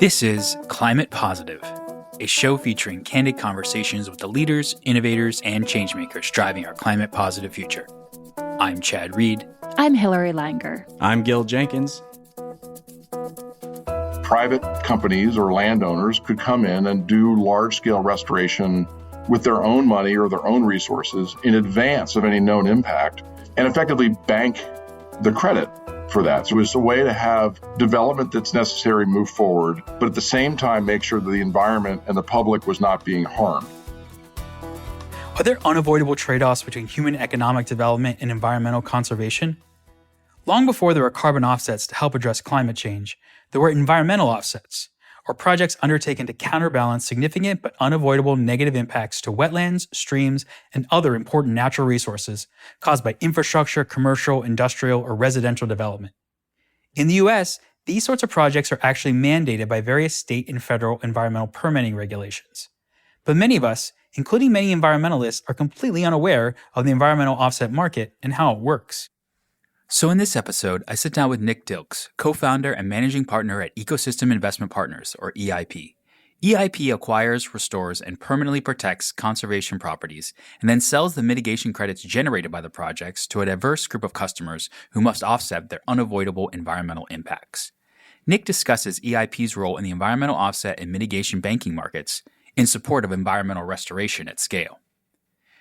This is Climate Positive, a show featuring candid conversations with the leaders, innovators, and changemakers driving our climate positive future. I'm Chad Reed. I'm Hillary Langer. I'm Gil Jenkins. Private companies or landowners could come in and do large-scale restoration with their own money or their own resources in advance of any known impact and effectively bank the credit for that. So it's a way to have development that's necessary move forward, but at the same time make sure that the environment and the public was not being harmed. Are there unavoidable trade-offs between human economic development and environmental conservation? Long before there were carbon offsets to help address climate change, there were environmental offsets, or projects undertaken to counterbalance significant but unavoidable negative impacts to wetlands, streams, and other important natural resources caused by infrastructure, commercial, industrial, or residential development. In the US, these sorts of projects are actually mandated by various state and federal environmental permitting regulations. But many of us, including many environmentalists, are completely unaware of the environmental offset market and how it works. So in this episode, I sit down with Nick Dilks, co-founder and managing partner at Ecosystem Investment Partners, or EIP. EIP acquires, restores, and permanently protects conservation properties, and then sells the mitigation credits generated by the projects to a diverse group of customers who must offset their unavoidable environmental impacts. Nick discusses EIP's role in the environmental offset and mitigation banking markets in support of environmental restoration at scale.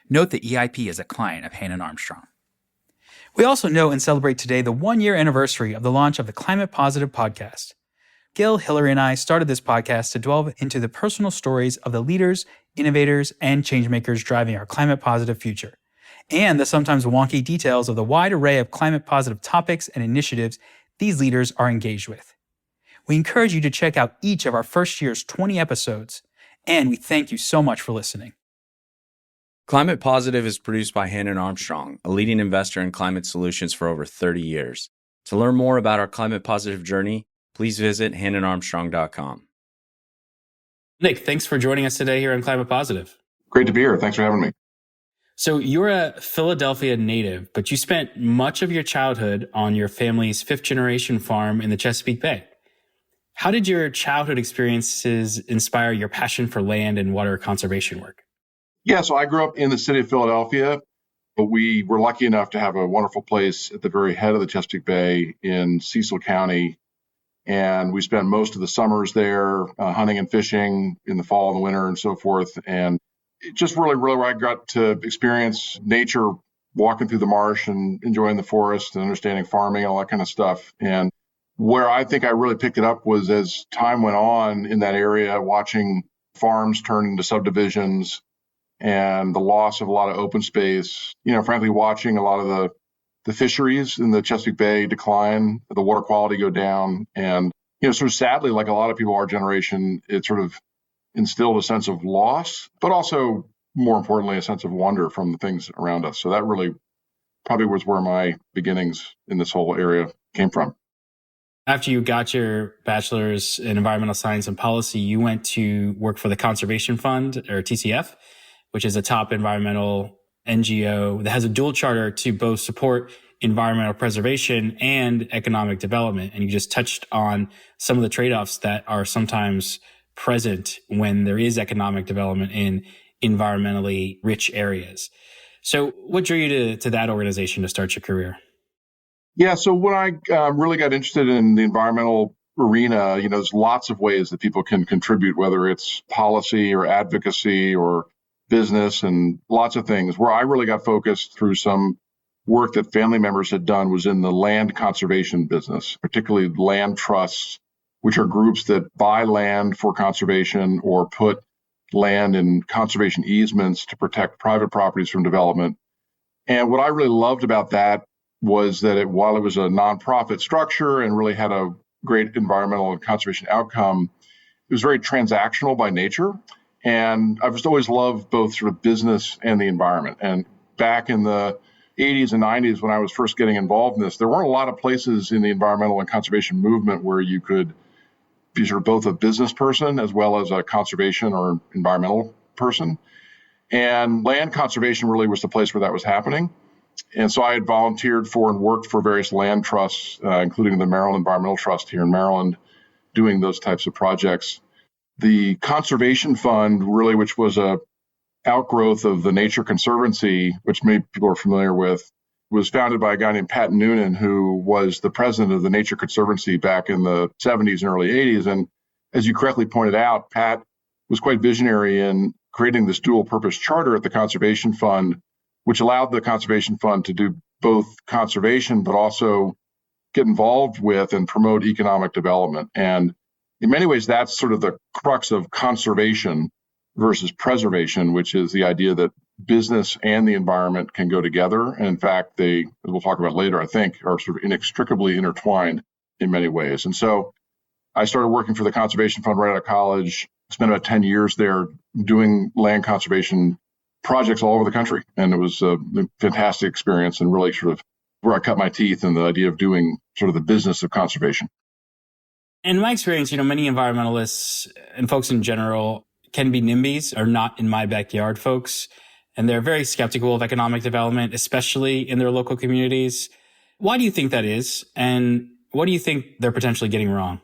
Note that EIP is a client of Hannon Armstrong. We also know and celebrate today the one-year anniversary of the launch of the Climate Positive podcast. Gil, Hillary, and I started this podcast to delve into the personal stories of the leaders, innovators, and changemakers driving our climate positive future, and the sometimes wonky details of the wide array of climate positive topics and initiatives these leaders are engaged with. We encourage you to check out each of our first year's 20 episodes, and we thank you so much for listening. Climate Positive is produced by Hannon Armstrong, a leading investor in climate solutions for over 30 years. To learn more about our climate positive journey, please visit hannonarmstrong.com. Nick, thanks for joining us today here on Climate Positive. Great to be here. Thanks for having me. So you're a Philadelphia native, but you spent much of your childhood on your family's fifth-generation farm in the Chesapeake Bay. How did your childhood experiences inspire your passion for land and water conservation work? Yeah, so I grew up in the city of Philadelphia, but we were lucky enough to have a wonderful place at the very head of the Chesapeake Bay in Cecil County. And we spent most of the summers there hunting and fishing in the fall and the winter and so forth. And it just really where I got to experience nature, walking through the marsh and enjoying the forest and understanding farming and all that kind of stuff. And where I think I really picked it up was as time went on in that area, watching farms turn into subdivisions, and the loss of a lot of open space, frankly, watching a lot of the fisheries in the Chesapeake Bay decline, the water quality go down. And, sort of sadly, like a lot of people our generation, it sort of instilled a sense of loss, but also, more importantly, a sense of wonder from the things around us. So that really probably was where my beginnings in this whole area came from. After you got your bachelor's in environmental science and policy, you went to work for the Conservation Fund, or TCF, which is a top environmental NGO that has a dual charter to both support environmental preservation and economic development. And you just touched on some of the trade-offs that are sometimes present when there is economic development in environmentally rich areas. So what drew you to that organization to start your career? Yeah, so when I really got interested in the environmental arena, there's lots of ways that people can contribute, whether it's policy or advocacy or business and lots of things. Where I really got focused through some work that family members had done was in the land conservation business, particularly land trusts, which are groups that buy land for conservation or put land in conservation easements to protect private properties from development. And what I really loved about that was that while it was a nonprofit structure and really had a great environmental and conservation outcome, it was very transactional by nature. And I've just always loved both sort of business and the environment. And back in the 80s and 90s, when I was first getting involved in this, there weren't a lot of places in the environmental and conservation movement where you could be sort of both a business person as well as a conservation or environmental person. And land conservation really was the place where that was happening. And so I had volunteered for and worked for various land trusts, including the Maryland Environmental Trust here in Maryland, doing those types of projects. The Conservation Fund, really, which was a outgrowth of the Nature Conservancy, which many people are familiar with, was founded by a guy named Pat Noonan, who was the president of the Nature Conservancy back in the 70s and early 80s. And as you correctly pointed out, Pat was quite visionary in creating this dual purpose charter at the Conservation Fund, which allowed the Conservation Fund to do both conservation, but also get involved with and promote economic development. And in many ways, that's sort of the crux of conservation versus preservation, which is the idea that business and the environment can go together. And in fact, they, as we'll talk about later, I think, are sort of inextricably intertwined in many ways. And so I started working for the Conservation Fund right out of college, spent about 10 years there doing land conservation projects all over the country. And it was a fantastic experience and really sort of where I cut my teeth in the idea of doing sort of the business of conservation. In my experience, many environmentalists and folks in general can be NIMBYs, or not in my backyard folks. And they're very skeptical of economic development, especially in their local communities. Why do you think that is? And what do you think they're potentially getting wrong?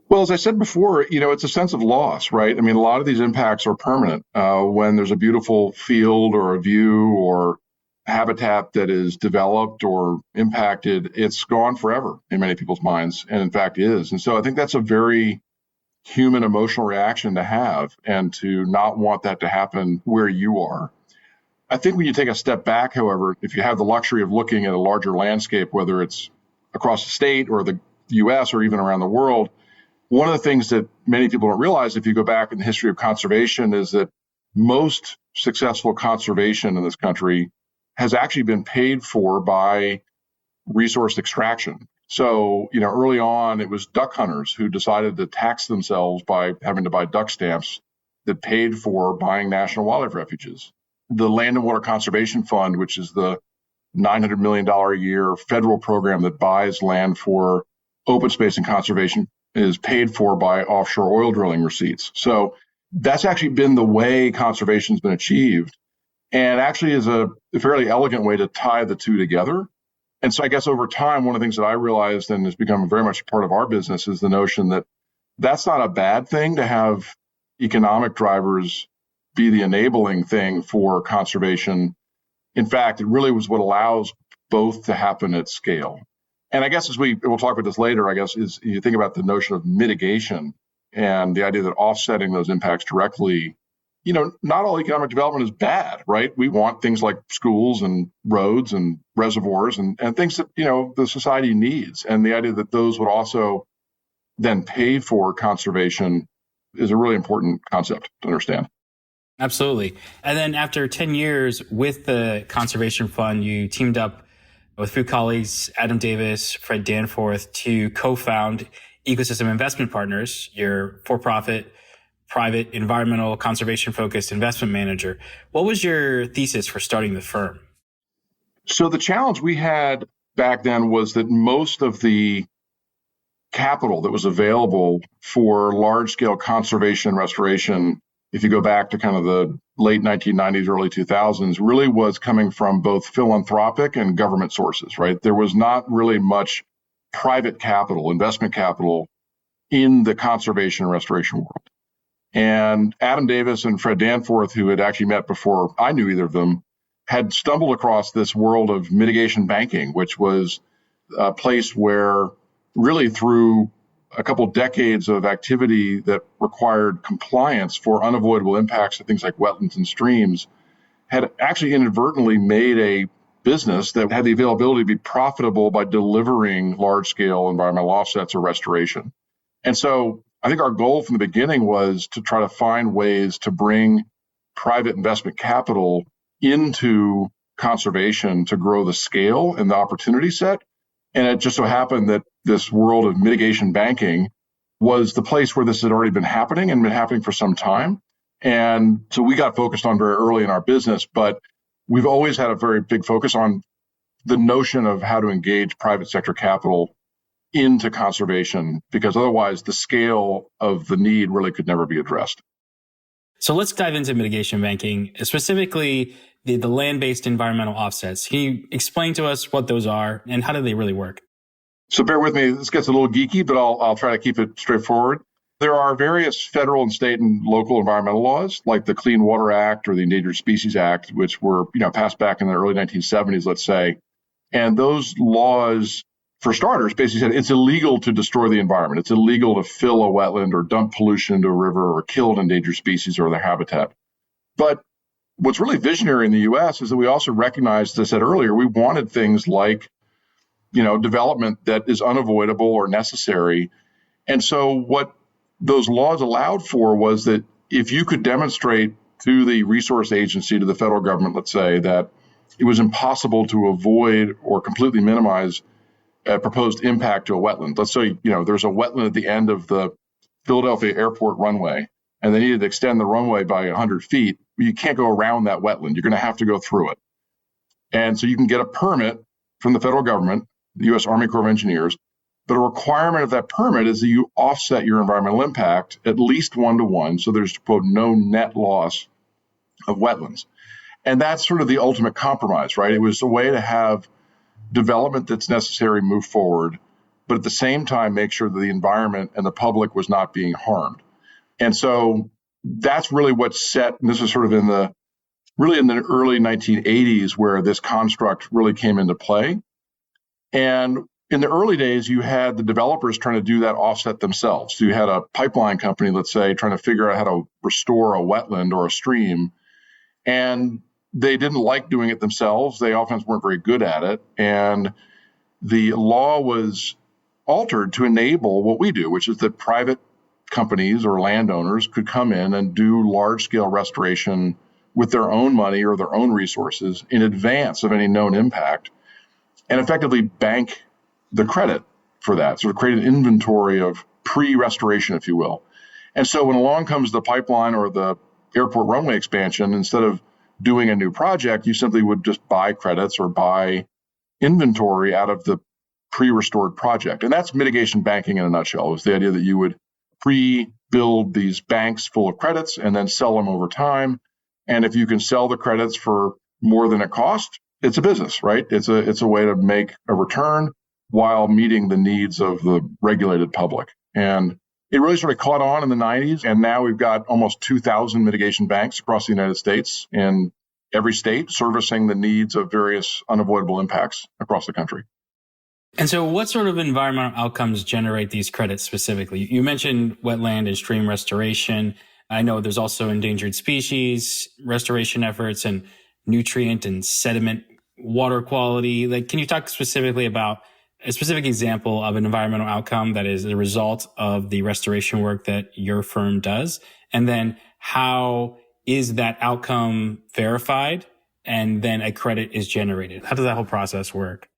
Well, as I said before, it's a sense of loss, right? I mean, a lot of these impacts are permanent. When there's a beautiful field or a view or habitat that is developed or impacted, it's gone forever in many people's minds, and in fact is. And so I think that's a very human emotional reaction to have, and to not want that to happen where you are. I think when you take a step back, however, if you have the luxury of looking at a larger landscape, whether it's across the state or the US or even around the world, one of the things that many people don't realize if you go back in the history of conservation is that most successful conservation in this country has actually been paid for by resource extraction. So, early on, it was duck hunters who decided to tax themselves by having to buy duck stamps that paid for buying national wildlife refuges. The Land and Water Conservation Fund, which is the $900 million a year federal program that buys land for open space and conservation, is paid for by offshore oil drilling receipts. So that's actually been the way conservation's been achieved, and actually is a fairly elegant way to tie the two together. And so I guess over time, one of the things that I realized and has become very much part of our business is the notion that that's not a bad thing to have economic drivers be the enabling thing for conservation. In fact, it really was what allows both to happen at scale. And I guess we'll talk about this later, I guess, is you think about the notion of mitigation and the idea that offsetting those impacts directly, not all economic development is bad, right? We want things like schools and roads and reservoirs and things that, the society needs. And the idea that those would also then pay for conservation is a really important concept to understand. Absolutely. And then after 10 years with the Conservation Fund, you teamed up with few colleagues, Adam Davis, Fred Danforth, to co-found Ecosystem Investment Partners, your for-profit, private, environmental, conservation-focused investment manager. What was your thesis for starting the firm? So the challenge we had back then was that most of the capital that was available for large-scale conservation and restoration, if you go back to kind of the late 1990s, early 2000s, really was coming from both philanthropic and government sources, right? There was not really much private capital, investment capital in the conservation and restoration world. And Adam Davis and Fred Danforth, who had actually met before I knew either of them, had stumbled across this world of mitigation banking, which was a place where really through a couple decades of activity that required compliance for unavoidable impacts to things like wetlands and streams, had actually inadvertently made a business that had the availability to be profitable by delivering large-scale environmental offsets or restoration. And so I think our goal from the beginning was to try to find ways to bring private investment capital into conservation to grow the scale and the opportunity set. And it just so happened that this world of mitigation banking was the place where this had already been happening and been happening for some time. And so we got focused on very early in our business, but we've always had a very big focus on the notion of how to engage private sector capital into conservation, because otherwise the scale of the need really could never be addressed. So let's dive into mitigation banking, specifically the land-based environmental offsets. Can you explain to us what those are and how do they really work? So bear with me. This gets a little geeky, but I'll try to keep it straightforward. There are various federal and state and local environmental laws, like the Clean Water Act or the Endangered Species Act, which were passed back in the early 1970s, let's say. And those laws, for starters, basically said it's illegal to destroy the environment. It's illegal to fill a wetland or dump pollution into a river or kill an endangered species or their habitat. But what's really visionary in the U.S. is that we also recognized, as I said earlier, we wanted things like development that is unavoidable or necessary. And so what those laws allowed for was that if you could demonstrate to the resource agency, to the federal government, let's say, that it was impossible to avoid or completely minimize a proposed impact to a wetland. Let's say, there's a wetland at the end of the Philadelphia airport runway, and they needed to extend the runway by 100 feet. You can't go around that wetland. You're going to have to go through it. And so you can get a permit from the federal government, the U.S. Army Corps of Engineers, but a requirement of that permit is that you offset your environmental impact at least 1-to-1, so there's, quote, no net loss of wetlands. And that's sort of the ultimate compromise, right? It was a way to have development that's necessary move forward, but at the same time make sure that the environment and the public was not being harmed. And so that's really what set, and this is sort of in the early 1980s where this construct really came into play. And in the early days, you had the developers trying to do that offset themselves. So you had a pipeline company, let's say, trying to figure out how to restore a wetland or a stream. And they didn't like doing it themselves. They often weren't very good at it. And the law was altered to enable what we do, which is that private companies or landowners could come in and do large-scale restoration with their own money or their own resources in advance of any known impact, and effectively bank the credit for that, sort of create an inventory of pre-restoration, if you will. And so when along comes the pipeline or the airport runway expansion, instead of doing a new project, you simply would just buy credits or buy inventory out of the pre-restored project. And that's mitigation banking in a nutshell. It was the idea that you would pre-build these banks full of credits and then sell them over time. And if you can sell the credits for more than it cost, it's a business, right? It's a way to make a return while meeting the needs of the regulated public. And it really sort of caught on in the 90s. And now we've got almost 2,000 mitigation banks across the United States in every state servicing the needs of various unavoidable impacts across the country. And so what sort of environmental outcomes generate these credits specifically? You mentioned wetland and stream restoration. I know there's also endangered species restoration efforts and nutrient and sediment water quality. Can you talk specifically about a specific example of an environmental outcome that is a result of the restoration work that your firm does? And then how is that outcome verified and then a credit is generated? How does that whole process work?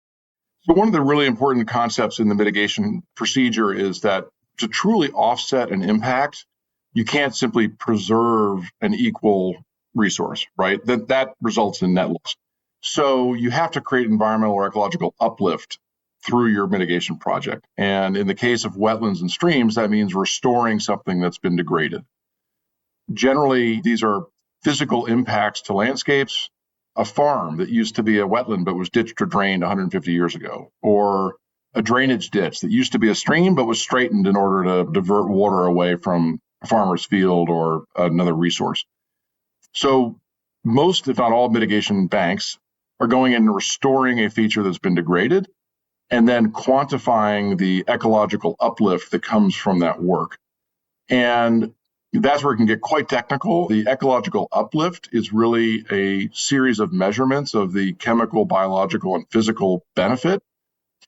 So one of the really important concepts in the mitigation procedure is that to truly offset an impact, you can't simply preserve an equal resource, right? That results in net loss. So you have to create environmental or ecological uplift through your mitigation project. And in the case of wetlands and streams, that means restoring something that's been degraded. Generally, these are physical impacts to landscapes, a farm that used to be a wetland but was ditched or drained 150 years ago, or a drainage ditch that used to be a stream but was straightened in order to divert water away from a farmer's field or another resource. So most, if not all, mitigation banks are going in and restoring a feature that's been degraded and then quantifying the ecological uplift that comes from that work. And that's where it can get quite technical. The ecological uplift is really a series of measurements of the chemical, biological, and physical benefit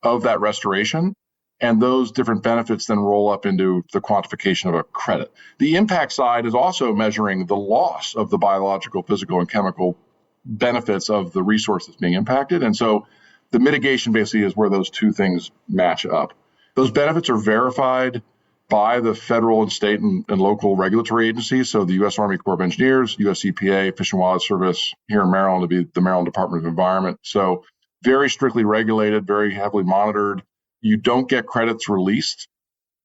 of that restoration. And those different benefits then roll up into the quantification of a credit. The impact side is also measuring the loss of the biological, physical, and chemical benefits of the resource that's being impacted. And so the mitigation basically is where those two things match up. Those benefits are verified by the federal and state and local regulatory agencies. So the U.S. Army Corps of Engineers, U.S. EPA, Fish and Wildlife Service, here in Maryland to be the Maryland Department of Environment. So very strictly regulated, very heavily monitored. You don't get credits released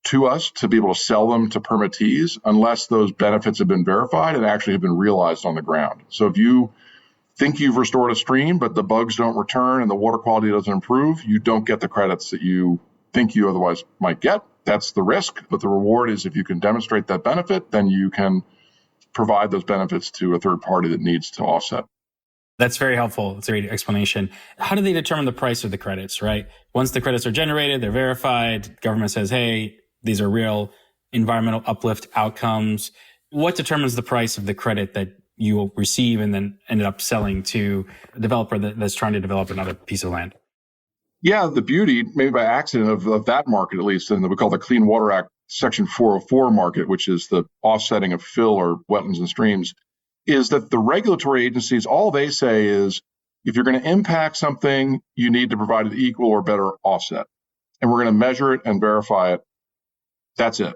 to us to be able to sell them to permittees unless those benefits have been verified and actually have been realized on the ground. So if you think you've restored a stream, but the bugs don't return and the water quality doesn't improve, you don't get the credits that you think you otherwise might get. That's the risk. But the reward is if you can demonstrate that benefit, then you can provide those benefits to a third party that needs to offset. That's very helpful. It's a great explanation. How do they determine the price of the credits, right? Once the credits are generated, they're verified. Government says, hey, these are real environmental uplift outcomes. What determines the price of the credit that you will receive and then ended up selling to a developer that's trying to develop another piece of land? Yeah, the beauty, maybe by accident, of that market, at least, and we call the Clean Water Act Section 404 market, which is the offsetting of fill or wetlands and streams, is that the regulatory agencies, all they say is, if you're going to impact something, you need to provide an equal or better offset. And we're going to measure it and verify it. That's it.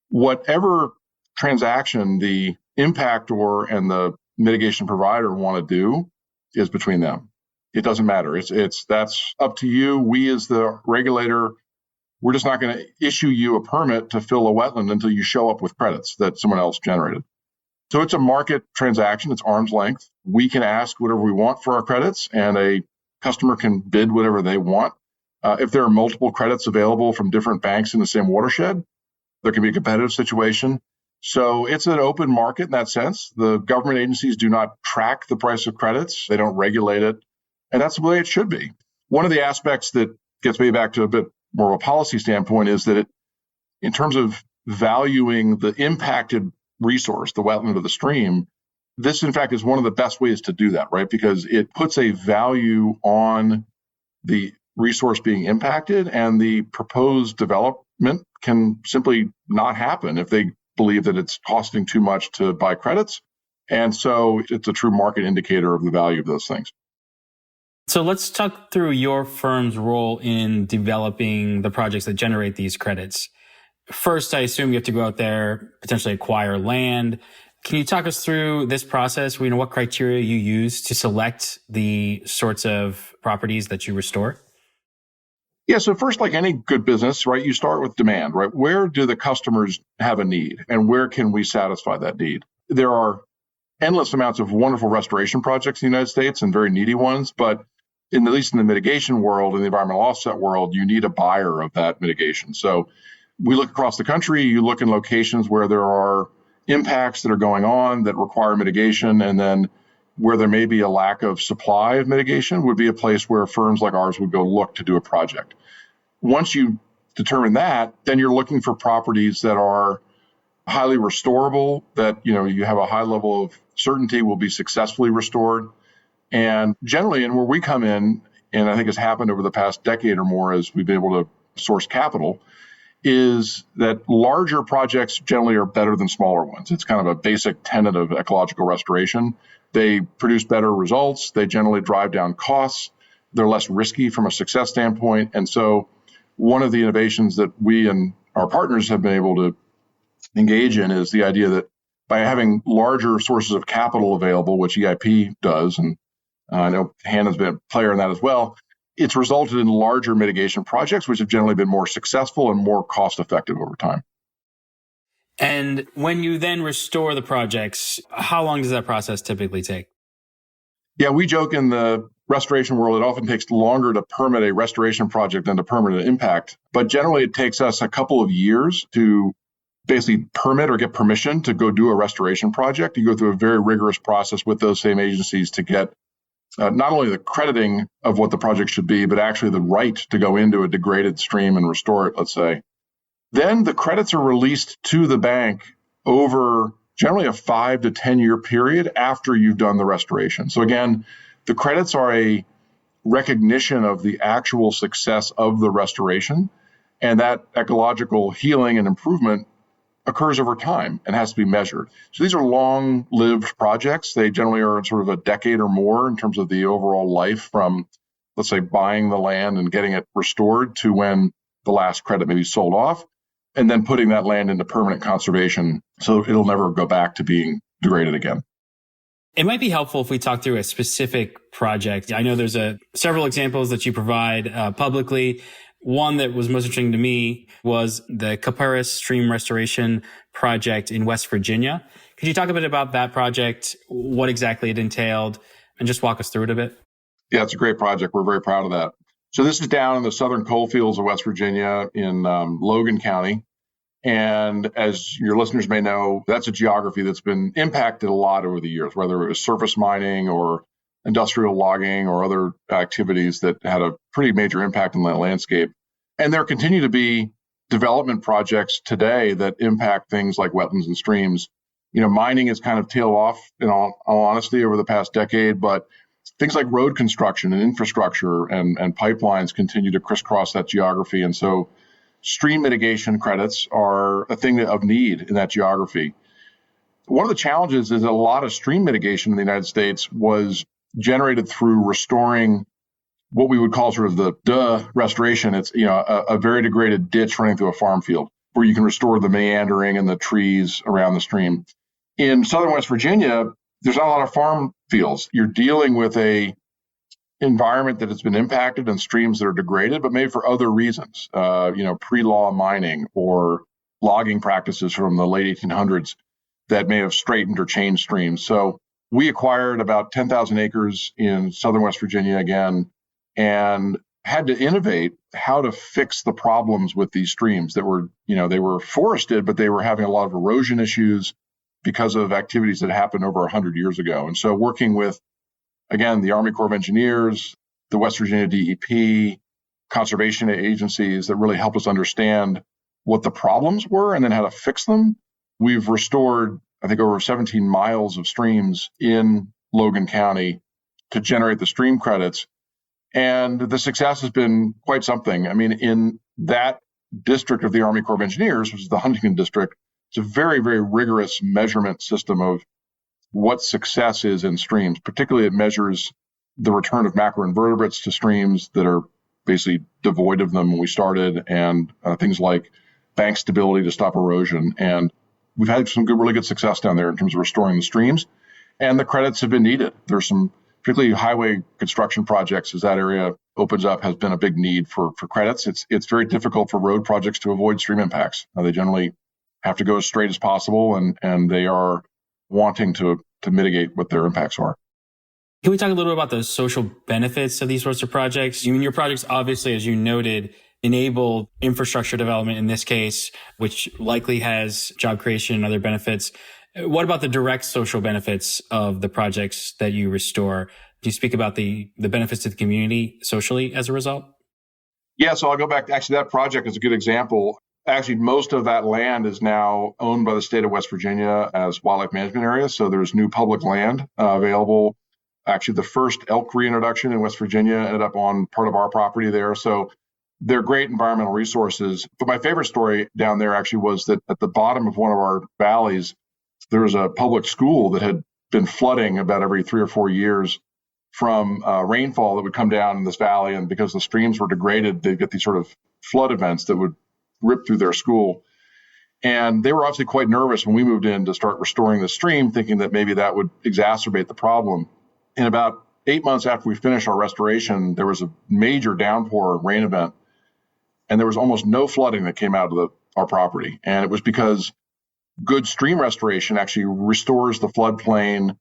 Whatever transaction the impactor and the mitigation provider want to do is between them. It doesn't matter. That's up to you. We as the regulator, we're just not going to issue you a permit to fill a wetland until you show up with credits that someone else generated. So it's a market transaction. It's arm's length. We can ask whatever we want for our credits, and a customer can bid whatever they want. If there are multiple credits available from different banks in the same watershed, there can be a competitive situation. So it's an open market in that sense. The government agencies do not track the price of credits. They don't regulate it. And that's the way it should be. One of the aspects that gets me back to a bit more of a policy standpoint is that in terms of valuing the impacted resource, the wetland or the stream, this in fact is one of the best ways to do that, right? Because it puts a value on the resource being impacted, and the proposed development can simply not happen if they believe that it's costing too much to buy credits. And so it's a true market indicator of the value of those things. So let's talk through your firm's role in developing the projects that generate these credits. First, I assume you have to go out there, potentially acquire land. Can you talk us through this process? What criteria you use to select the sorts of properties that you restore? Yeah, so first, like any good business, right, you start with demand, right? Where do the customers have a need, and where can we satisfy that need? There are endless amounts of wonderful restoration projects in the United States and very needy ones, but at least in the mitigation world, in the environmental offset world, you need a buyer of that mitigation. So we look across the country, you look in locations where there are impacts that are going on that require mitigation, and then where there may be a lack of supply of mitigation would be a place where firms like ours would go look to do a project. Once you determine that, then you're looking for properties that are highly restorable, that you have a high level of certainty will be successfully restored. And generally, and where we come in, and I think has happened over the past decade or more as we've been able to source capital, is that larger projects generally are better than smaller ones. It's kind of a basic tenet of ecological restoration. They produce better results. They generally drive down costs. They're less risky from a success standpoint. And so one of the innovations that we and our partners have been able to engage in is the idea that by having larger sources of capital available, which EIP does, and I know Hannon's been a player in that as well, it's resulted in larger mitigation projects, which have generally been more successful and more cost-effective over time. And when you then restore the projects, how long does that process typically take? Yeah, we joke in the restoration world, it often takes longer to permit a restoration project than to permit an impact. But generally, it takes us a couple of years to basically permit or get permission to go do a restoration project. You go through a very rigorous process with those same agencies to get not only the crediting of what the project should be, but actually the right to go into a degraded stream and restore it, let's say. Then the credits are released to the bank over generally a 5 to 10 year period after you've done the restoration. So again, the credits are a recognition of the actual success of the restoration, and that ecological healing and improvement occurs over time and has to be measured. So these are long-lived projects. They generally are sort of a decade or more in terms of the overall life from, let's say, buying the land and getting it restored to when the last credit may be sold off, and then putting that land into permanent conservation so it'll never go back to being degraded again. It might be helpful if we talk through a specific project. I know there's several examples that you provide publicly. One that was most interesting to me was the Caparis Stream Restoration Project in West Virginia. Could you talk a bit about that project, what exactly it entailed, and just walk us through it a bit? Yeah, it's a great project. We're very proud of that. So this is down in the southern coal fields of West Virginia in Logan County. And as your listeners may know, that's a geography that's been impacted a lot over the years, whether it was surface mining or industrial logging or other activities that had a pretty major impact on that landscape. And there continue to be development projects today that impact things like wetlands and streams. Mining has kind of tailed off, in all honesty, over the past decade, but things like road construction and infrastructure and pipelines continue to crisscross that geography. And so stream mitigation credits are a thing of need in that geography. One of the challenges is that a lot of stream mitigation in the United States was generated through restoring what we would call sort of the restoration. It's a very degraded ditch running through a farm field where you can restore the meandering and the trees around the stream. In southern West Virginia, there's not a lot of farm fields. You're dealing with a environment that has been impacted and streams that are degraded, but maybe for other reasons, pre-law mining or logging practices from the late 1800s that may have straightened or changed streams. So we acquired about 10,000 acres in southern West Virginia again, and had to innovate how to fix the problems with these streams that were, they were forested, but they were having a lot of erosion issues because of activities that happened over 100 years ago. And so working with, again, the Army Corps of Engineers, the West Virginia DEP, conservation agencies that really helped us understand what the problems were and then how to fix them. We've restored, I think, over 17 miles of streams in Logan County to generate the stream credits. And the success has been quite something. I mean, in that district of the Army Corps of Engineers, which is the Huntington district, it's a very, very rigorous measurement system of what success is in streams. Particularly, it measures the return of macroinvertebrates to streams that are basically devoid of them when we started, and things like bank stability to stop erosion. And we've had some really good success down there in terms of restoring the streams, and the credits have been needed. There's some, particularly highway construction projects, as that area opens up, has been a big need for credits. It's very difficult for road projects to avoid stream impacts. They generally have to go as straight as possible, and they are wanting to mitigate what their impacts are. Can we talk a little bit about the social benefits of these sorts of projects? Your projects, obviously, as you noted, enable infrastructure development in this case, which likely has job creation and other benefits. What about the direct social benefits of the projects that you restore? Do you speak about the benefits to the community socially as a result? Yeah, so I'll go back. Actually, that project is a good example. Actually, most of that land is now owned by the state of West Virginia as wildlife management areas. So there's new public land available. Actually, the first elk reintroduction in West Virginia ended up on part of our property there. So they're great environmental resources. But my favorite story down there actually was that at the bottom of one of our valleys, there was a public school that had been flooding about every 3 or 4 years from rainfall that would come down in this valley. And because the streams were degraded, they'd get these sort of flood events that would rip through their school. And they were obviously quite nervous when we moved in to start restoring the stream, thinking that maybe that would exacerbate the problem. And about 8 months after we finished our restoration, there was a major downpour rain event, and there was almost no flooding that came out of our property. And it was because good stream restoration actually restores the floodplain,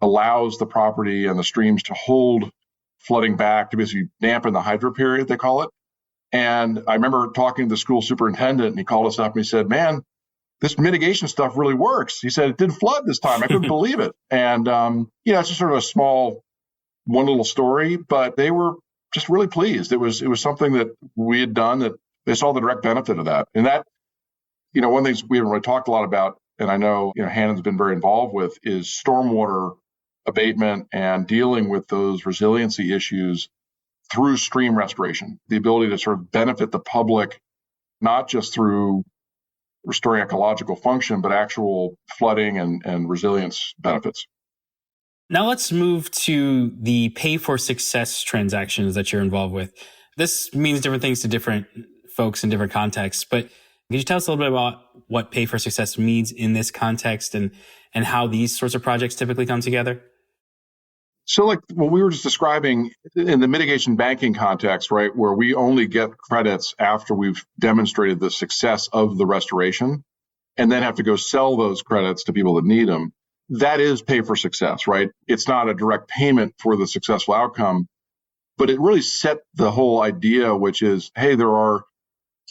allows the property and the streams to hold flooding back, to basically dampen the hydro period, they call it. And I remember talking to the school superintendent, and he called us up and he said, "Man, this mitigation stuff really works." He said, "It didn't flood this time. I couldn't believe it." And, it's just sort of a small, one little story, but they were just really pleased. It was something that we had done that they saw the direct benefit of that. And that, one of the things we haven't really talked a lot about, and I know, Hannon's been very involved with, is stormwater abatement and dealing with those resiliency issues through stream restoration, the ability to sort of benefit the public, not just through restoring ecological function, but actual flooding and resilience benefits. Now let's move to the pay for success transactions that you're involved with. This means different things to different folks in different contexts, but could you tell us a little bit about what pay for success means in this context and how these sorts of projects typically come together? So like what we were just describing in the mitigation banking context, right, where we only get credits after we've demonstrated the success of the restoration and then have to go sell those credits to people that need them, that is pay for success, right? It's not a direct payment for the successful outcome, But it really set the whole idea, which is, hey, there are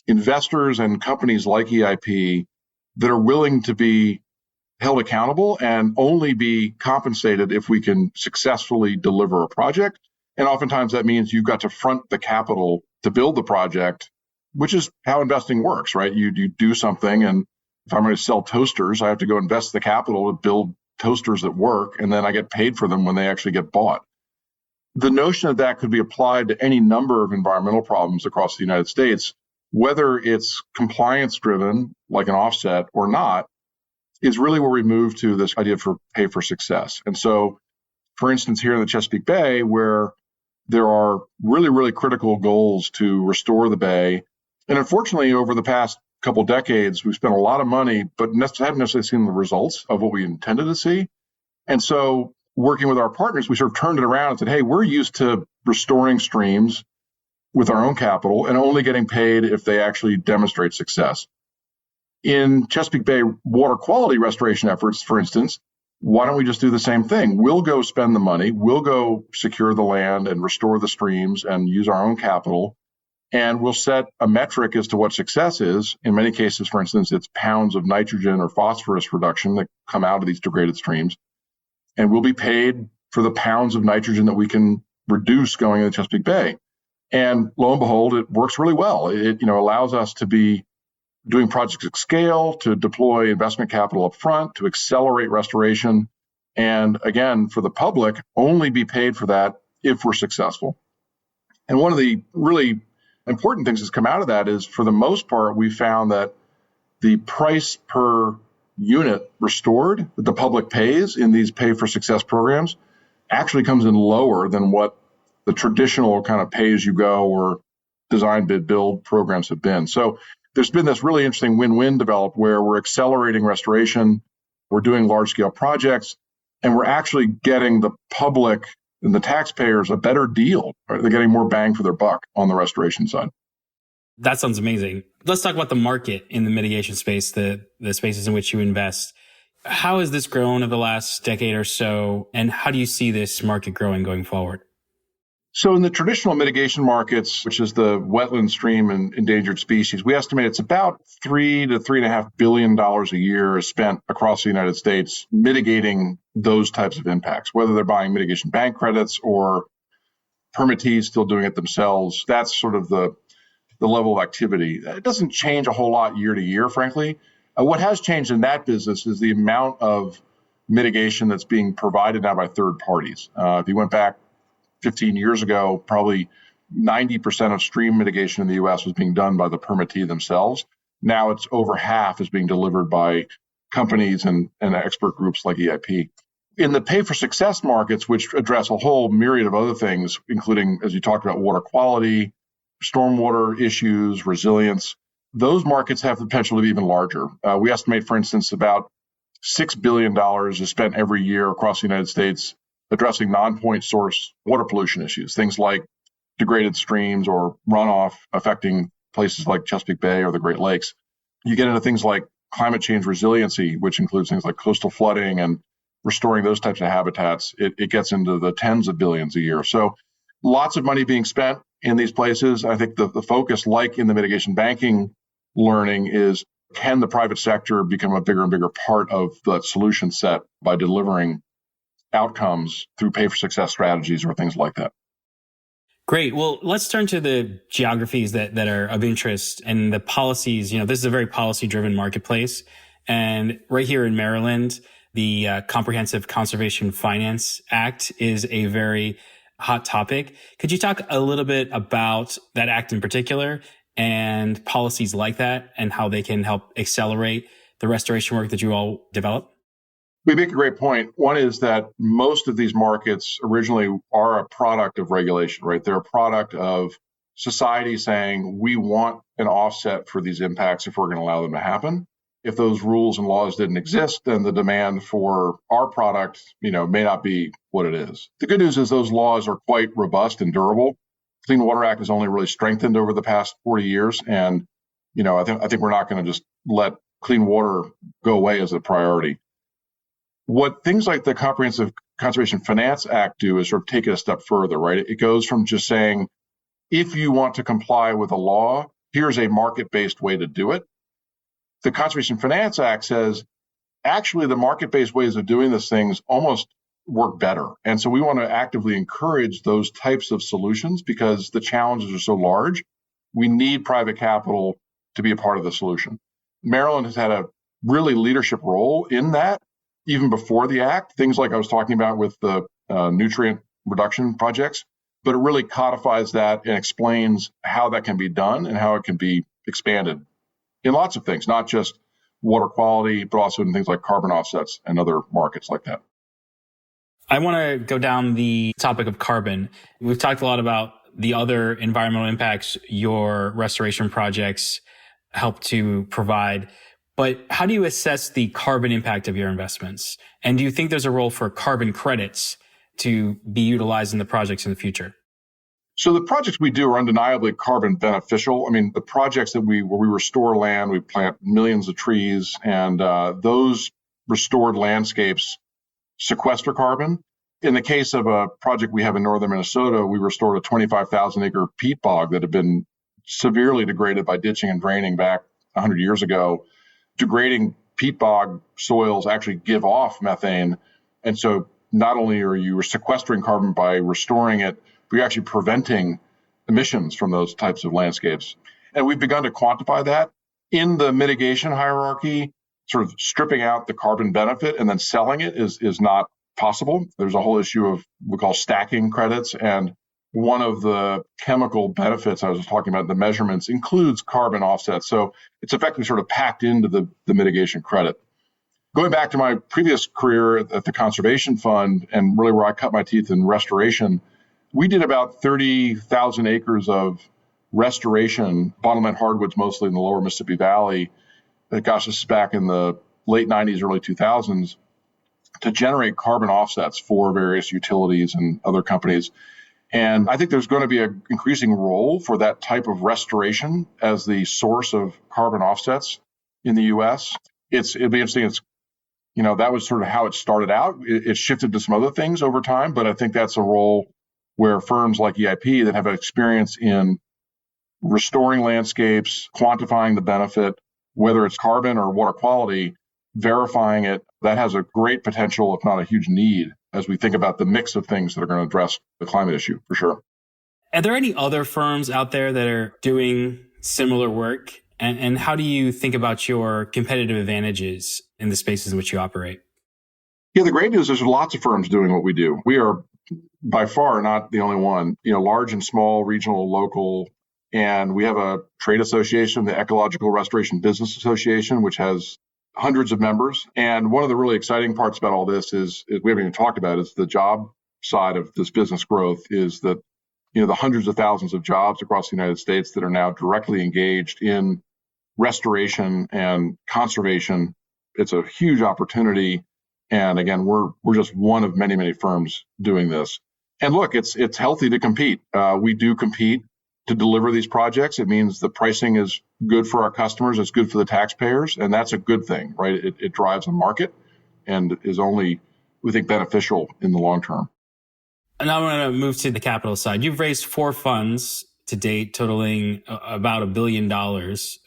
investors and companies like EIP that are willing to be held accountable and only be compensated if we can successfully deliver a project. And oftentimes that means you've got to front the capital to build the project, which is how investing works, right? You do something, and if I'm going to sell toasters, I have to go invest the capital to build toasters that work, and then I get paid for them when they actually get bought. The notion of that could be applied to any number of environmental problems across the United States, whether it's compliance driven, like an offset, or not, is really where we move to this idea for pay for success. And so, for instance, here in the Chesapeake Bay, where there are really, really critical goals to restore the bay, and unfortunately, over the past couple decades, we've spent a lot of money, but haven't necessarily seen the results of what we intended to see. And so, working with our partners, we sort of turned it around and said, hey, we're used to restoring streams with our own capital and only getting paid if they actually demonstrate success. In Chesapeake Bay water quality restoration efforts, for instance, why don't we just do the same thing? We'll go spend the money, we'll go secure the land and restore the streams and use our own capital, and we'll set a metric as to what success is. In many cases, for instance, it's pounds of nitrogen or phosphorus reduction that come out of these degraded streams, and we'll be paid for the pounds of nitrogen that we can reduce going into Chesapeake Bay. And lo and behold, it works really well. It allows us to be doing projects at scale, to deploy investment capital up front, to accelerate restoration, and again, for the public, only be paid for that if we're successful. And one of the really important things that's come out of that is, for the most part, we found that the price per unit restored that the public pays in these pay for success programs actually comes in lower than what the traditional kind of pay as you go or design bid build programs have been. So there's been this really interesting win-win developed where we're accelerating restoration, we're doing large-scale projects, and we're actually getting the public and the taxpayers a better deal. Right? They're getting more bang for their buck on the restoration side. That sounds amazing. Let's talk about the market in the mitigation space, the spaces in which you invest. How has this grown over the last decade or so, and how do you see this market growing going forward? So in the traditional mitigation markets, which is the wetland, stream, and endangered species, we estimate it's about $3 to $3.5 billion a year is spent across the United States mitigating those types of impacts, whether they're buying mitigation bank credits or permittees still doing it themselves. That's sort of the level of activity. It doesn't change a whole lot year to year, frankly. What has changed in that business is the amount of mitigation that's being provided now by third parties. If you went back 15 years ago, probably 90% of stream mitigation in the U.S. was being done by the permittee themselves. Now it's over half is being delivered by companies and expert groups like EIP. In the pay-for-success markets, which address a whole myriad of other things, including, as you talked about, water quality, stormwater issues, resilience, those markets have the potential to be even larger. We estimate, for instance, about $6 billion is spent every year across the United States addressing non-point source water pollution issues, things like degraded streams or runoff affecting places like Chesapeake Bay or the Great Lakes. You get into things like climate change resiliency, which includes things like coastal flooding and restoring those types of habitats. It gets into the tens of billions a year. So lots of money being spent in these places. I think the focus, like in the mitigation banking learning, is can the private sector become a bigger and bigger part of the solution set by delivering outcomes through pay-for-success strategies or things like that. Great. Well, let's turn to the geographies that are of interest and the policies. This is a very policy-driven marketplace. And right here in Maryland, the Comprehensive Conservation Finance Act is a very hot topic. Could you talk a little bit about that act in particular and policies like that and how they can help accelerate the restoration work that you all develop? We make a great point. One is that most of these markets originally are a product of regulation, right? They're a product of society saying, we want an offset for these impacts if we're going to allow them to happen. If those rules and laws didn't exist, then the demand for our product, may not be what it is. The good news is those laws are quite robust and durable. Clean Water Act has only really strengthened over the past 40 years. And, I think we're not going to just let clean water go away as a priority. What things like the Comprehensive Conservation Finance Act do is sort of take it a step further, right? It goes from just saying, if you want to comply with a law, here's a market-based way to do it. The Conservation Finance Act says, actually, the market-based ways of doing these things almost work better. And so we want to actively encourage those types of solutions because the challenges are so large. We need private capital to be a part of the solution. Maryland has had a really leadership role in that, even before the act, things like I was talking about with the nutrient reduction projects, but it really codifies that and explains how that can be done and how it can be expanded in lots of things, not just water quality, but also in things like carbon offsets and other markets like that. I want to go down the topic of carbon. We've talked a lot about the other environmental impacts your restoration projects help to provide. But how do you assess the carbon impact of your investments? And do you think there's a role for carbon credits to be utilized in the projects in the future? So the projects we do are undeniably carbon beneficial. I mean, the projects where we restore land, we plant millions of trees, and those restored landscapes sequester carbon. In the case of a project we have in northern Minnesota, we restored a 25,000 acre peat bog that had been severely degraded by ditching and draining back 100 years ago. Degrading peat bog soils actually give off methane. And so not only are you sequestering carbon by restoring it, but you're actually preventing emissions from those types of landscapes. And we've begun to quantify that. In the mitigation hierarchy, sort of stripping out the carbon benefit and then selling it is not possible. There's a whole issue of what we call stacking credits. And one of the chemical benefits I was talking about, the measurements, includes carbon offsets. So it's effectively sort of packed into the mitigation credit. Going back to my previous career at the Conservation Fund and really where I cut my teeth in restoration, we did about 30,000 acres of restoration, bottomland hardwoods mostly in the lower Mississippi Valley. Gosh, this is back in the late 90s, early 2000s, to generate carbon offsets for various utilities and other companies. And I think there's going to be an increasing role for that type of restoration as the source of carbon offsets in the U.S. It'll be interesting. That was sort of how it started out. It shifted to some other things over time, but I think that's a role where firms like EIP that have experience in restoring landscapes, quantifying the benefit, whether it's carbon or water quality, verifying it, that has a great potential, if not a huge need, as we think about the mix of things that are going to address the climate issue, for sure. Are there any other firms out there that are doing similar work? And how do you think about your competitive advantages in the spaces in which you operate? Yeah, the great news is there's lots of firms doing what we do. We are by far not the only one, large and small, regional, local. And we have a trade association, the Ecological Restoration Business Association, which has hundreds of members. And one of the really exciting parts about all this is we haven't even talked about is the job side of this business growth is that, the hundreds of thousands of jobs across the United States that are now directly engaged in restoration and conservation. It's a huge opportunity. And again, we're just one of many, many firms doing this. And look, it's healthy to compete. We do compete to deliver these projects. It means the pricing is good for our customers. It's good for the taxpayers. And that's a good thing, right? It drives a market and is only, we think, beneficial in the long term. And I want to move to the capital side. You've raised 4 funds to date, totaling about $1 billion.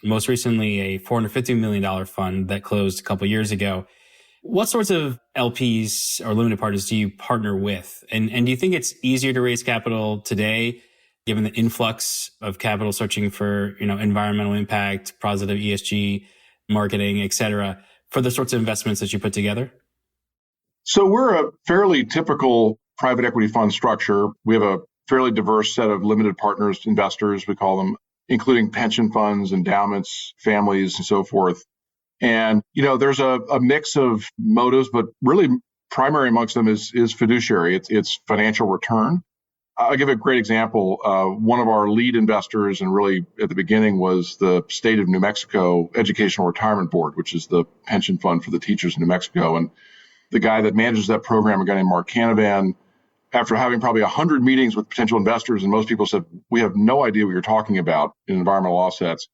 Most recently, a $450 million fund that closed a couple of years ago. What sorts of LPs or limited partners do you partner with? And do you think it's easier to raise capital today, given the influx of capital searching for, environmental impact, positive ESG, marketing, et cetera, for the sorts of investments that you put together? So we're a fairly typical private equity fund structure. We have a fairly diverse set of limited partners, investors, we call them, including pension funds, endowments, families, and so forth. And, there's a mix of motives, but really primary amongst them is fiduciary. It's financial return. I'll give a great example. One of our lead investors, and really at the beginning, was the state of New Mexico Educational Retirement Board, which is the pension fund for the teachers in New Mexico. And the guy that manages that program, a guy named Mark Canavan, after having probably 100 meetings with potential investors, and most people said, we have no idea what you're talking about in environmental offsets.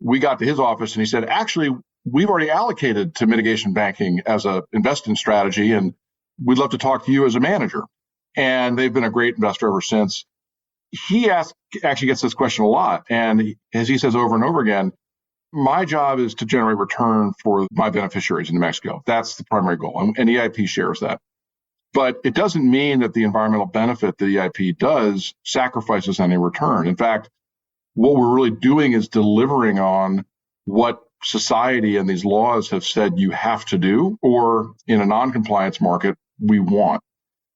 We got to his office and he said, actually, we've already allocated to mitigation banking as an investment strategy. And we'd love to talk to you as a manager. And they've been a great investor ever since. He actually gets this question a lot. And as he says over and over again, my job is to generate return for my beneficiaries in New Mexico. That's the primary goal. And EIP shares that. But it doesn't mean that the environmental benefit that EIP does sacrifices any return. In fact, what we're really doing is delivering on what society and these laws have said you have to do, or in a non-compliance market, we want.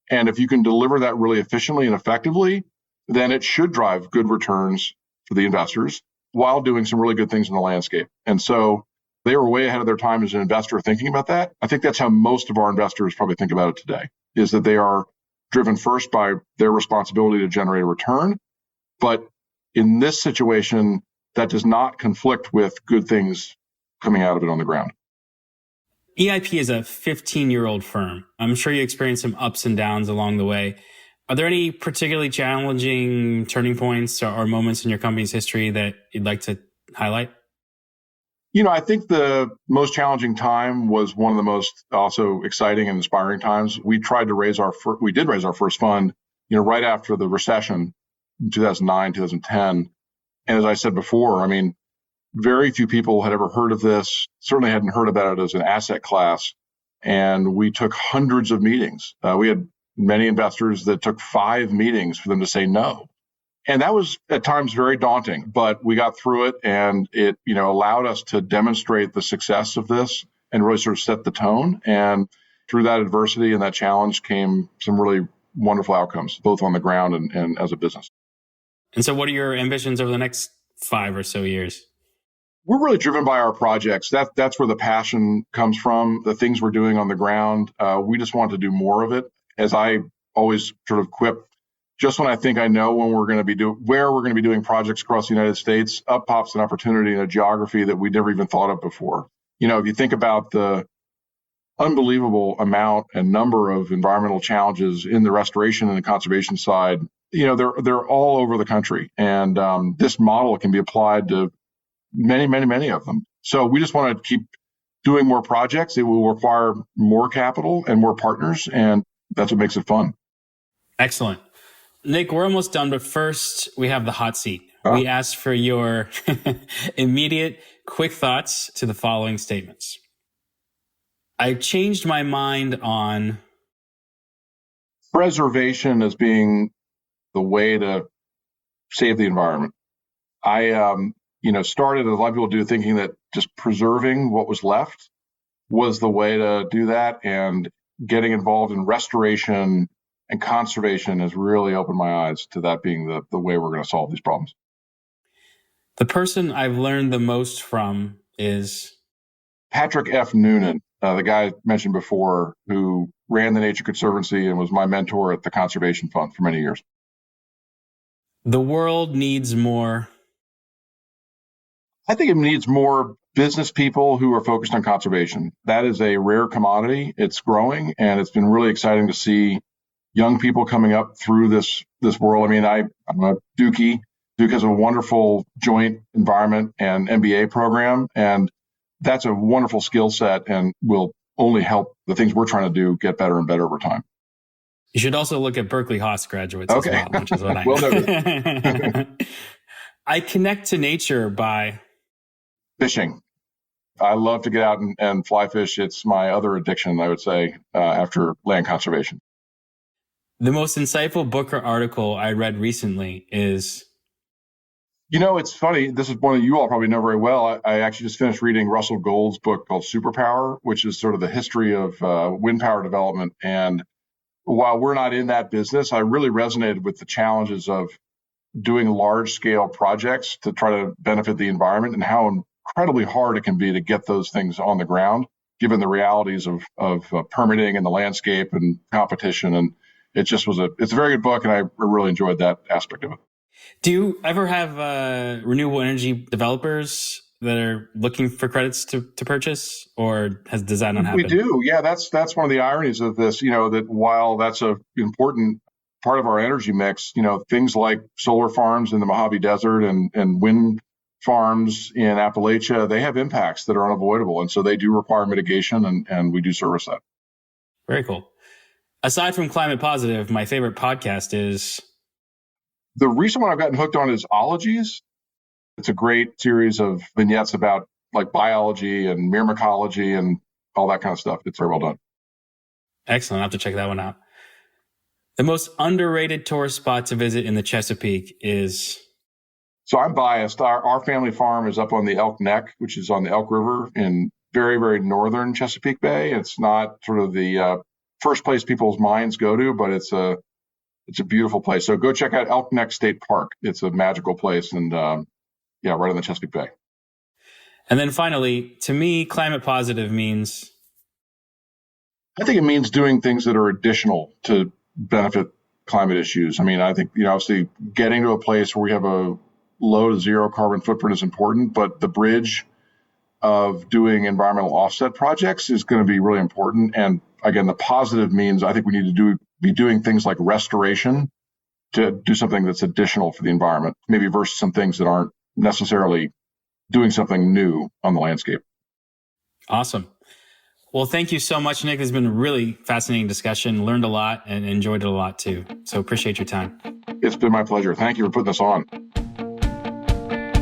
And if you can deliver that really efficiently and effectively, then it should drive good returns for the investors while doing some really good things in the landscape. And so they were way ahead of their time as an investor thinking about that. I think that's how most of our investors probably think about it today, is that they are driven first by their responsibility to generate a return. But in this situation, that does not conflict with good things coming out of it on the ground. EIP is a 15-year-old firm. I'm sure you experienced some ups and downs along the way. Are there any particularly challenging turning points or moments in your company's history that you'd like to highlight? I think the most challenging time was one of the most also exciting and inspiring times. We did raise our first fund, right after the recession in 2009, 2010. And as I said before, very few people had ever heard of this, certainly hadn't heard about it as an asset class. And we took hundreds of meetings. We had many investors that took 5 meetings for them to say no. And that was at times very daunting, but we got through it, and it, allowed us to demonstrate the success of this and really sort of set the tone. And through that adversity and that challenge came some really wonderful outcomes, both on the ground and as a business. And so what are your ambitions over the next 5 or so years? We're really driven by our projects. That's where the passion comes from, the things we're doing on the ground. We just want to do more of it. As I always sort of quip, just when I think I know where we're going to be doing projects across the United States, up pops an opportunity in a geography that we never even thought of before. If you think about the unbelievable amount and number of environmental challenges in the restoration and the conservation side, they're all over the country. And this model can be applied to many, many, many of them. So we just want to keep doing more projects. It will require more capital and more partners, and that's what makes it fun. Excellent. Nick, we're almost done, but first we have the hot seat. We asked for your immediate, quick thoughts to the following statements. I changed my mind on preservation as being the way to save the environment. I started, as a lot of people do, thinking that just preserving what was left was the way to do that, and getting involved in restoration and conservation has really opened my eyes to that being the way we're going to solve these problems. The person I've learned the most from is Patrick F. Noonan, the guy I mentioned before, who ran the Nature Conservancy and was my mentor at the Conservation Fund for many years. The world needs more. I think it needs more business people who are focused on conservation. That is a rare commodity. It's growing, and it's been really exciting to see young people coming up through this world. I'm a Dookie. Duke has a wonderful joint environment and MBA program, and that's a wonderful skill set and will only help the things we're trying to do get better and better over time. You should also look at Berkeley Haas graduates as well, which is what I well noted. I connect to nature by fishing. I love to get out and fly fish. It's my other addiction, I would say, after land conservation. The most insightful book or article I read recently is... It's funny. This is one that you all probably know very well. I actually just finished reading Russell Gold's book called Superpower, which is sort of the history of wind power development. And while we're not in that business, I really resonated with the challenges of doing large-scale projects to try to benefit the environment, and how incredibly hard it can be to get those things on the ground, given the realities of permitting and the landscape and competition. And it's a very good book, and I really enjoyed that aspect of it. Do you ever have renewable energy developers that are looking for credits to purchase, or does that not happen? We do. Yeah, that's one of the ironies of this, that while that's an important part of our energy mix, things like solar farms in the Mojave Desert and wind farms in Appalachia, they have impacts that are unavoidable. And so they do require mitigation, and we do service that. Very cool. Aside from Climate Positive, my favorite podcast is... The recent one I've gotten hooked on is Ologies. It's a great series of vignettes about like biology and myrmecology and all that kind of stuff. It's very well done. Excellent. I'll have to check that one out. The most underrated tourist spot to visit in the Chesapeake is... So I'm biased. Our family farm is up on the Elk Neck, which is on the Elk River in very, very northern Chesapeake Bay. It's not sort of the first place people's minds go to, but it's a beautiful place. So go check out Elk Neck State Park. It's a magical place, and right on the Chesapeake Bay. And then finally, to me, climate positive means... I think it means doing things that are additional to benefit climate issues. I mean, I think, obviously getting to a place where we have a low to zero carbon footprint is important, but the bridge of doing environmental offset projects is going to be really important. And again, the positive means I think we need to be doing things like restoration to do something that's additional for the environment, maybe versus some things that aren't necessarily doing something new on the landscape. Awesome. Well, thank you so much, Nick. This has been a really fascinating discussion. Learned a lot and enjoyed it a lot too. So appreciate your time. It's been my pleasure. Thank you for putting this on.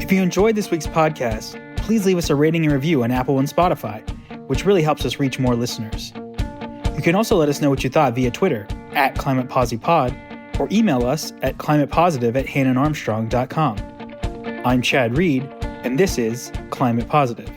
If you enjoyed this week's podcast, please leave us a rating and review on Apple and Spotify, which really helps us reach more listeners. You can also let us know what you thought via Twitter @ClimatePosiPod or email us at climatepositive@hannonarmstrong.com. I'm Chad Reed, and this is Climate Positive.